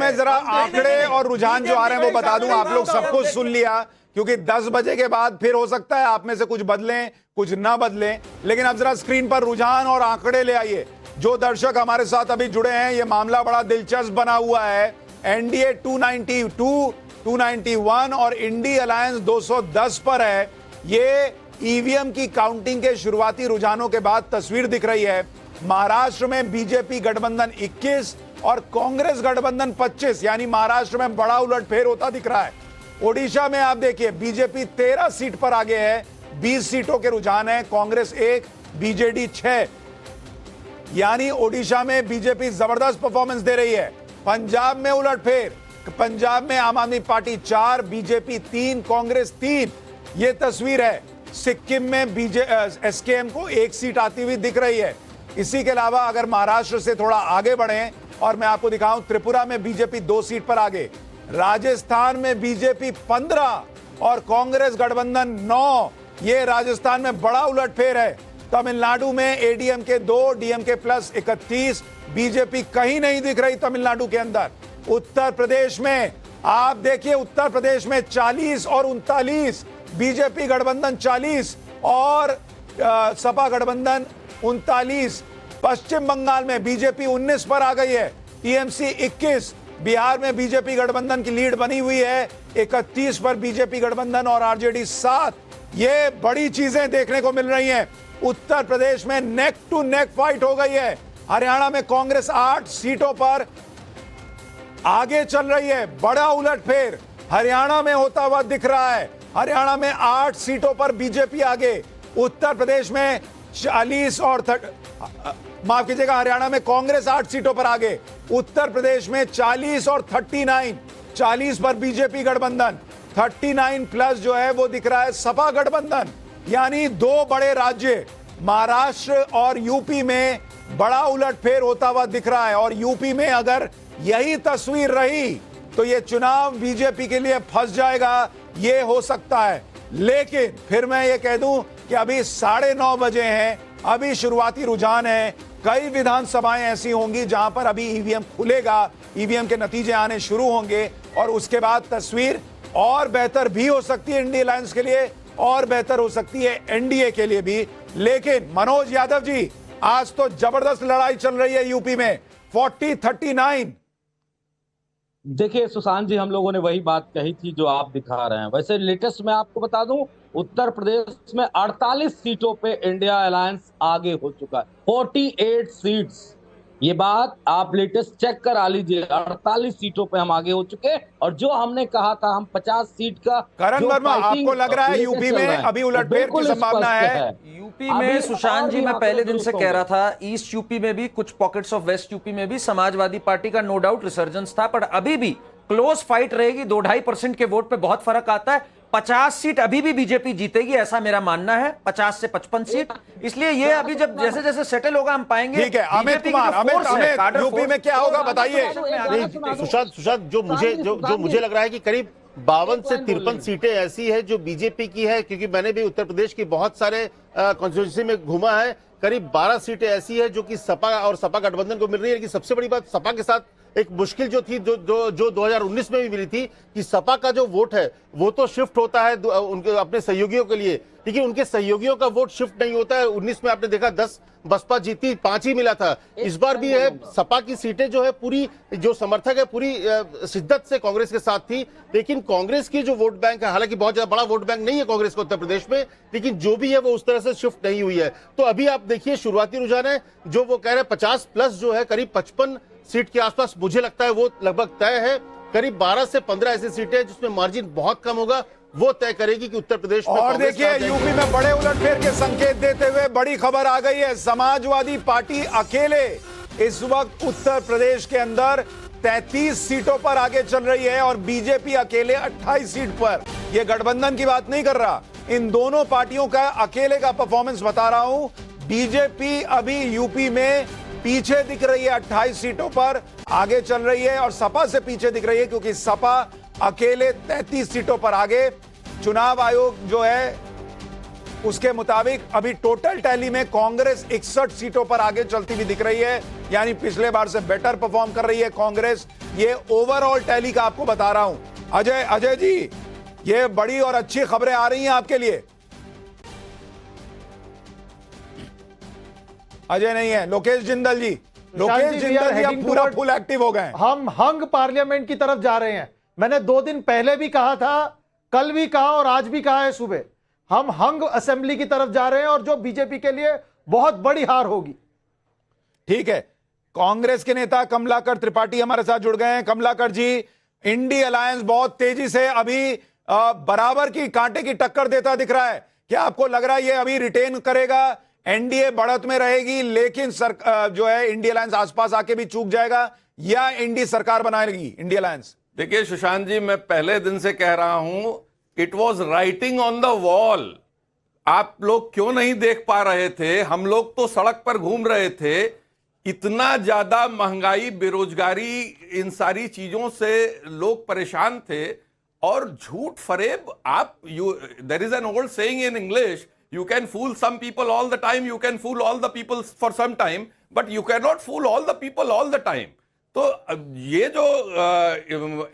मैं जरा आंकड़े और रुझान जो आ रहे हैं वो बता दूं, आप लोग सब कुछ सुन लिया, क्योंकि 10 बजे के बाद फिर हो सकता है आप में से कुछ बदलें कुछ ना बदलें, लेकिन अब जरा स्क्रीन पर रुझान और आंकड़े ले आइए। जो दर्शक हमारे साथ अभी जुड़े हैं, ये मामला बड़ा दिलचस्प बना हुआ है। एनडीए 292, 291 और इंडी अलायंस 210 पर है। ये ईवीएम की काउंटिंग के शुरुआती रुझानों के बाद तस्वीर दिख रही है। महाराष्ट्र में बीजेपी गठबंधन 21 और कांग्रेस गठबंधन 25, यानी महाराष्ट्र में बड़ा उलटफेर होता दिख रहा है। ओडिशा में आप देखिए बीजेपी 13 सीट पर आगे है, 20 सीटों के रुझान है, कांग्रेस 1, बीजेडी 6, यानी ओडिशा में बीजेपी जबरदस्त परफॉर्मेंस दे रही है। पंजाब में उलटफेर, पंजाब में आम आदमी पार्टी 4, बीजेपी 3, कांग्रेस 3, ये तस्वीर है। सिक्किम में एसकेएम को 1 सीट आती हुई दिख रही है। इसी के अलावा अगर महाराष्ट्र से थोड़ा आगे बढ़ें और मैं आपको दिखाऊं, त्रिपुरा में बीजेपी 2 सीट पर आगे, राजस्थान में बीजेपी 15 और कांग्रेस गठबंधन 9, ये राजस्थान में बड़ा उलटफेर है। तमिलनाडु में एडीएमके 2, डीएमके प्लस 31, बीजेपी कहीं नहीं दिख रही तमिलनाडु के अंदर। उत्तर प्रदेश में आप देखिए, उत्तर प्रदेश में 40 और 39, बीजेपी गठबंधन 40 और सपा गठबंधन 39। पश्चिम बंगाल में बीजेपी 19 पर आ गई है, टीएमसी 21। बिहार में बीजेपी गठबंधन की लीड बनी हुई है, 31 पर बीजेपी गठबंधन और आरजेडी 7। ये बड़ी चीजें देखने को मिल रही हैं। उत्तर प्रदेश में नेक टू नेक फाइट हो गई है। हरियाणा में कांग्रेस 8 सीटों पर आगे चल रही है, बड़ा उलटफेर हरियाणा में होता हुआ दिख रहा है। हरियाणा में 8 सीटों पर बीजेपी आगे। उत्तर प्रदेश में 40 और माफ कीजिएगा, हरियाणा में कांग्रेस 8 सीटों पर आगे। उत्तर प्रदेश में 40 और 39, 40 पर बीजेपी गठबंधन, 39 प्लस जो है वो दिख रहा है सपा गठबंधन। यानी 2 बड़े राज्य महाराष्ट्र और यूपी में बड़ा उलटफेर होता हुआ दिख रहा है। और यूपी में अगर यही तस्वीर रही तो ये चुनाव बीजेपी के लिए फंस जाएगा, ये हो सकता है। लेकिन फिर मैं ये कह दूं कि अभी 9:30 बजे हैं, अभी शुरुआती रुझान है। कई विधानसभाएं ऐसी होंगी जहां पर अभी ईवीएम खुलेगा, ईवीएम के नतीजे आने शुरू होंगे और उसके बाद तस्वीर और बेहतर भी हो सकती है इंडिया अलायंस के लिए, और बेहतर हो सकती है एनडीए के लिए भी। लेकिन मनोज यादव जी, आज तो जबरदस्त लड़ाई चल रही है यूपी में, 40-39। देखिए सुशांत जी, हम लोगों ने वही बात कही थी जो आप दिखा रहे हैं। वैसे लेटेस्ट मैं आपको बता दूं, उत्तर प्रदेश में 48 सीटों पे इंडिया अलायंस आगे हो चुका है, 48 सीट्स। ये बात आप लेटेस्ट चेक करा लीजिए, 48 सीटों पे हम आगे हो चुके। और जो हमने कहा था हम 50 सीट का, करण वर्मा, आपको लग रहा है यूपी में अभी उलटफेर की संभावना है? यूपी में सुशांत जी, मैं पहले दिन से कह रहा था, ईस्ट यूपी में भी कुछ पॉकेट्स ऑफ वेस्ट यूपी में भी समाजवादी पार्टी का नो डाउट रिसर्जेंस था, पर अभी भी क्लोज फाइट रहेगी। 2-2.5% के वोट पे बहुत फर्क आता है। 50 सीट अभी भी बीजेपी जीतेगी, ऐसा मेरा मानना है, 50 से 55 सीट। इसलिए ये अभी जब जैसे जैसे सेटल होगा हम पाएंगे। ठीक है, अमित कुमार, अमित यूपी में क्या होगा बताइए। सुशांत, जो मुझे लग रहा है कि करीब 52 से 53 सीटें ऐसी है जो बीजेपी की है, क्योंकि मैंने भी उत्तर प्रदेश की बहुत सारे कॉन्स्टिट्यूंसी में घूमा है। करीब 12 सीटें ऐसी है जो कि सपा और सपा गठबंधन को मिल रही है। लेकिन सबसे बड़ी बात, सपा के साथ एक मुश्किल जो थी, जो 2019 में भी मिली थी, कि सपा का जो वोट है वो तो शिफ्ट होता है उनके अपने सहयोगियों के लिए, लेकिन उनके सहयोगियों का वोट शिफ्ट नहीं होता है। 19 में आपने देखा 10 बसपा जीती, 5 ही मिला था। इस बार भी है, सपा की सीटें जो है पूरी, जो समर्थक है पूरी शिद्दत से कांग्रेस के साथ थी। लेकिन कांग्रेस की जो वोट बैंक है, हालांकि बहुत ज्यादा बड़ा वोट बैंक नहीं है कांग्रेस को उत्तर प्रदेश में, लेकिन जो भी है वो उस तरह से शिफ्ट नहीं हुई है। तो अभी आप देखिए शुरुआती रुझान है, जो वो कह रहे हैं 50 प्लस जो है, करीब 55 सीट के आसपास मुझे लगता है वो लगभग तय है। करीब 12 से 15 ऐसी सीटें जिसमें मार्जिन बहुत कम होगा, वो तय करेगी कि उत्तर प्रदेश में। और देखिए यूपी में बड़े उलटफेर के संकेत देते हुए बड़ी खबर आ गई है। समाजवादी पार्टी अकेले इस वक्त उत्तर प्रदेश के अंदर 33 सीटों पर आगे चल रही है और बीजेपी अकेले 28 सीट पर। यह गठबंधन की बात नहीं कर रहा, इन दोनों पार्टियों का अकेले का परफॉर्मेंस बता रहा हूं। बीजेपी अभी यूपी में पीछे दिख रही है, 28 सीटों पर आगे चल रही है, और सपा से पीछे दिख रही है क्योंकि सपा अकेले 33 सीटों पर आगे। चुनाव आयोग जो है उसके मुताबिक अभी टोटल टैली में कांग्रेस 61 सीटों पर आगे चलती हुई दिख रही है यानी पिछले बार से बेटर परफॉर्म कर रही है कांग्रेस। ये ओवरऑल टैली का आपको बता रहा हूं। अजय जी, ये बड़ी और अच्छी खबरें आ रही हैं आपके लिए। अजय नहीं है, लोकेश जिंदल जी। लोकेश जिंदल जी अब पूरा फुल एक्टिव हो गए। हम हंग पार्लियामेंट की तरफ जा रहे हैं। मैंने 2 दिन पहले भी कहा था, कल भी कहा और आज भी कहा है सुबह, हम हंग असेंबली की तरफ जा रहे हैं और जो बीजेपी के लिए बहुत बड़ी हार होगी। ठीक है, कांग्रेस के नेता कमलाकर त्रिपाठी हमारे साथ जुड़ गए हैं। कमलाकर जी, इंडी अलायंस बहुत तेजी से अभी बराबर की कांटे की टक्कर देता दिख रहा है। क्या आपको लग रहा है ये अभी रिटेन करेगा, एनडीए बढ़त में रहेगी, लेकिन जो है इंडी अलायंस आसपास आके भी चूक जाएगा, या इंडी सरकार बनाएगी इंडी अलायंस? देखिए सुशांत जी, मैं पहले दिन से कह रहा हूं, it was writing on the wall. आप लोग क्यों नहीं देख पा रहे थे? हम लोग तो सड़क पर घूम रहे थे। इतना ज्यादा महंगाई, बेरोजगारी, इन सारी चीजों से लोग परेशान थे। और झूठ फरेब, आप there is an old saying in English, you can fool some people all the time, you can fool all the people for some time, but you cannot fool all the people all the time. तो ये जो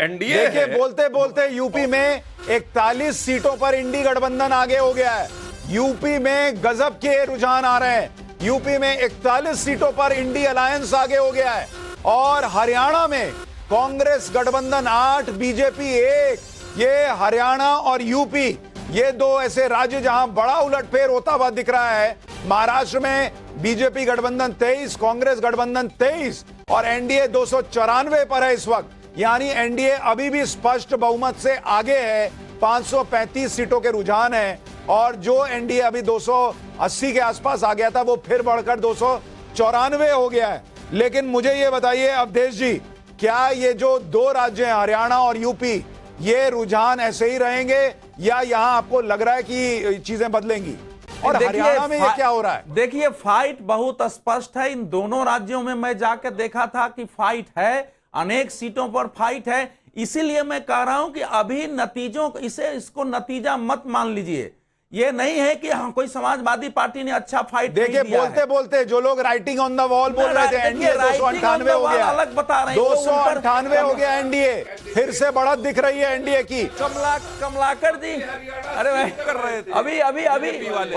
NDA देखिए, बोलते बोलते UP में 41 सीटों पर इंडी गठबंधन आगे हो गया है। यूपी में गजब के रुझान आ रहे हैं। यूपी में 41 सीटों पर इंडी अलायंस आगे हो गया है। और हरियाणा में कांग्रेस गठबंधन 8, बीजेपी 1। ये हरियाणा और यूपी, ये 2 ऐसे राज्य जहां बड़ा उलटफेर होता हुआ दिख रहा है। महाराष्ट्र में बीजेपी गठबंधन 23, कांग्रेस गठबंधन 23 और एनडीए 294 पर है इस वक्त। यानी एनडीए अभी भी स्पष्ट बहुमत से आगे है। 535 सीटों के रुझान है और जो एनडीए अभी 280 के आसपास आ गया था, वो फिर बढ़कर 294 हो गया है। लेकिन मुझे ये बताइए अवधेश जी, क्या ये जो 2 राज्य हैं हरियाणा और यूपी, ये रुझान ऐसे ही रहेंगे या यहां आपको लग रहा है कि चीजें बदलेंगी? और हरियाणा में ये क्या हो रहा है? देखिए, फाइट बहुत स्पष्ट है। इन दोनों राज्यों में मैं जाकर देखा था कि फाइट है, अनेक सीटों पर फाइट है। इसीलिए मैं कह रहा हूं कि अभी नतीजों इसको नतीजा मत मान लीजिए। ये नहीं है कि हाँ कोई समाजवादी पार्टी ने अच्छा फाइट देखिए, बोलते बोलते जो लोग राइटिंग ऑन द वॉल बोल रहे थे, एनडीए 298 हो गया, अलग बता रहे हैं, 298 हो गया एनडीए, फिर से बढ़त दिख रही है एनडीए की। कमलाकर जी, अरे कर रहे थे अभी अभी अभी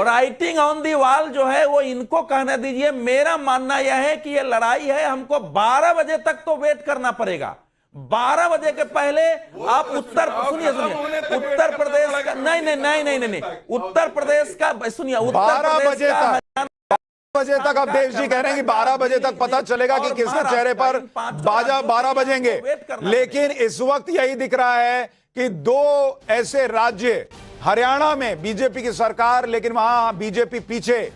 राइटिंग ऑन दी वॉल जो है वो इनको कहने दीजिए। मेरा मानना यह है कि ये लड़ाई है, हमको 12 बजे तक तो वेट करना पड़ेगा। 12 बजे के पहले आप सुनिए उत्तर प्रदेश का नहीं, उत्तर प्रदेश का सुनिए, उत्तर बजे तक अब देश जी कह रहे हैं कि 12 बजे तक पता चलेगा कि किसके चेहरे पर बाजा 12 बजेंगे। लेकिन इस वक्त यही दिख रहा है कि 2 ऐसे राज्य, हरियाणा में बीजेपी की सरकार, लेकिन वहां बीजेपी पीछे।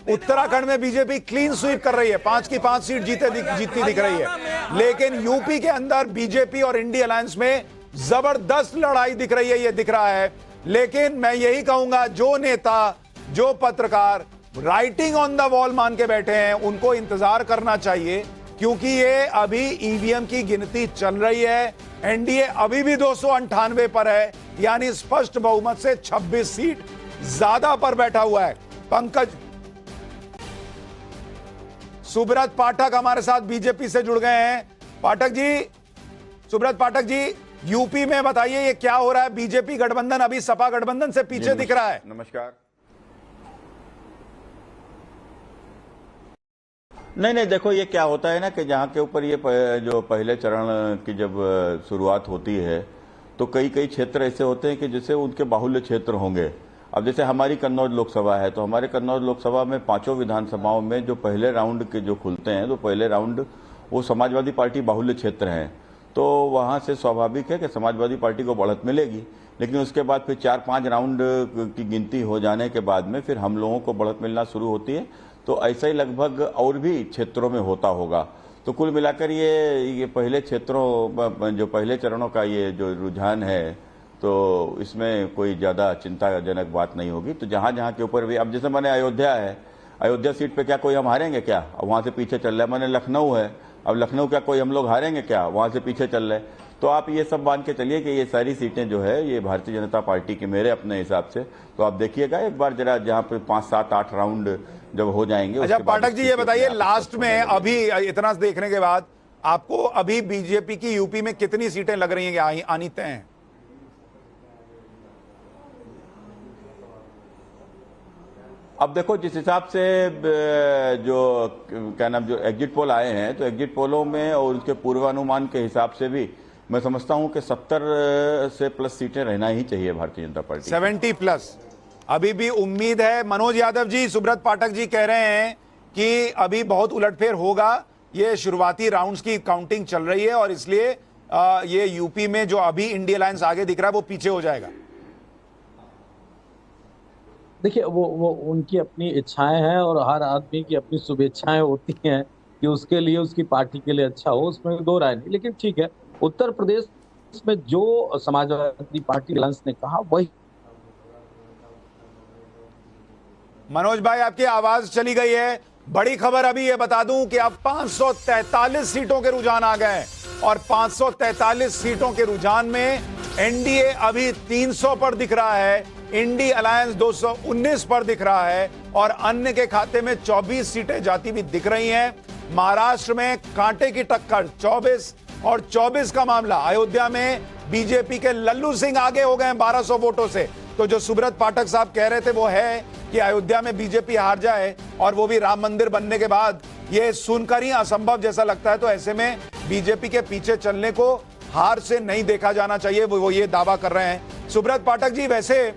उत्तराखंड में बीजेपी क्लीन स्वीप कर रही है, 5 की 5 सीट जीतती दिख रही है। लेकिन यूपी के अंदर बीजेपी और इंडी अलायंस में जबरदस्त लड़ाई दिख रही है, ये दिख रहा है। लेकिन मैं यही कहूंगा, जो नेता, जो पत्रकार राइटिंग ऑन द वॉल मान के बैठे हैं, उनको इंतजार करना चाहिए, क्योंकि ये अभी ईवीएम की गिनती चल रही है। एनडीए अभी भी 298 पर है, यानी स्पष्ट बहुमत से 26 सीट ज्यादा पर बैठा हुआ है। पंकज सुब्रत पाठक हमारे साथ बीजेपी से जुड़ गए हैं। पाठक जी, सुब्रत पाठक जी, यूपी में बताइए ये क्या हो रहा है? बीजेपी गठबंधन अभी सपा गठबंधन से पीछे दिख रहा है। नमस्कार। नहीं, देखो ये क्या होता है ना कि जहां के ऊपर ये जो पहले चरण की जब शुरुआत होती है, तो कई क्षेत्र ऐसे होते हैं कि जैसे उनके बाहुल्य क्षेत्र होंगे। अब जैसे हमारी कन्नौज लोकसभा है, तो हमारे कन्नौज लोकसभा में 5 विधानसभाओं में जो पहले राउंड के जो खुलते हैं, तो पहले राउंड वो समाजवादी पार्टी बाहुल्य क्षेत्र हैं, तो वहाँ से स्वाभाविक है कि समाजवादी पार्टी को बढ़त मिलेगी। लेकिन उसके बाद फिर 4-5 राउंड की गिनती हो जाने के बाद में फिर हम लोगों को बढ़त मिलना शुरू होती है। तो ऐसा ही लगभग और भी क्षेत्रों में होता होगा। तो कुल मिलाकर ये पहले क्षेत्रों, जो पहले चरणों का ये जो रुझान है, तो इसमें कोई ज़्यादा चिंताजनक बात नहीं होगी। तो जहाँ के ऊपर भी, अब जैसे मैंने अयोध्या है, अयोध्या सीट पे क्या कोई हम हारेंगे क्या? वहाँ से पीछे चल रहे हैं। मैंने लखनऊ है, अब लखनऊ क्या कोई हम लोग हारेंगे क्या? वहाँ से पीछे चल रहे हैं। तो आप ये सब मान के चलिए कि ये सारी सीटें जो है ये भारतीय जनता पार्टी की, मेरे अपने हिसाब से। तो आप देखिएगा एक बार जरा, जहां पे 5, 7, 8 राउंड जब हो जाएंगे। अच्छा पाठक जी ये बताइए, लास्ट में अभी इतना देखने के बाद आपको अभी बीजेपी की यूपी में कितनी सीटें लग रही हैं कि आनी तय हैं? अब देखो जिस हिसाब से जो क्या नाम, जो एग्जिट पोल आए हैं, तो एग्जिट पोलों में और उसके पूर्वानुमान के हिसाब से भी मैं समझता हूं कि 70 से प्लस सीटें रहना ही चाहिए भारतीय जनता पार्टी। 70 प्लस अभी भी उम्मीद है। मनोज यादव जी, सुब्रत पाठक जी कह रहे हैं कि अभी बहुत उलटफेर होगा, ये शुरुआती राउंड्स की काउंटिंग चल रही है और इसलिए ये यूपी में जो अभी इंडिया अलायंस आगे दिख रहा है वो पीछे हो जाएगा। देखिए वो उनकी अपनी इच्छाएं हैं और हर आदमी की अपनी शुभेच्छाएं होती हैं कि उसके लिए, उसकी पार्टी के लिए अच्छा हो, उसमें दो राय नहीं। लेकिन ठीक है, उत्तर प्रदेश में जो समाजवादी पार्टी अलायंस ने कहा वही। मनोज भाई आपकी आवाज चली गई है। बड़ी खबर अभी ये बता दूं कि अब 543 सीटों के रुझान आ गए और 543 सीटों के रुझान में एनडीए अभी 300 पर दिख रहा है, इंडिया अलायंस 219 पर दिख रहा है और अन्य के खाते में 24 सीटें जाती हुई दिख रही हैं। महाराष्ट्र में कांटे की टक्कर 24 और 24 का मामला। अयोध्या में बीजेपी के लल्लू सिंह आगे हो गए 1200 वोटों से। तो जो सुब्रत पाठक साहब कह रहे थे वो है कि अयोध्या में बीजेपी हार जाए और वो भी राम मंदिर बनने के बाद, ये सुनकर ही असंभव जैसा लगता है। तो ऐसे में बीजेपी के पीछे चलने को हार से नहीं देखा जाना चाहिए, वो ये दावा कर रहे हैं। सुब्रत पाठक जी, वैसे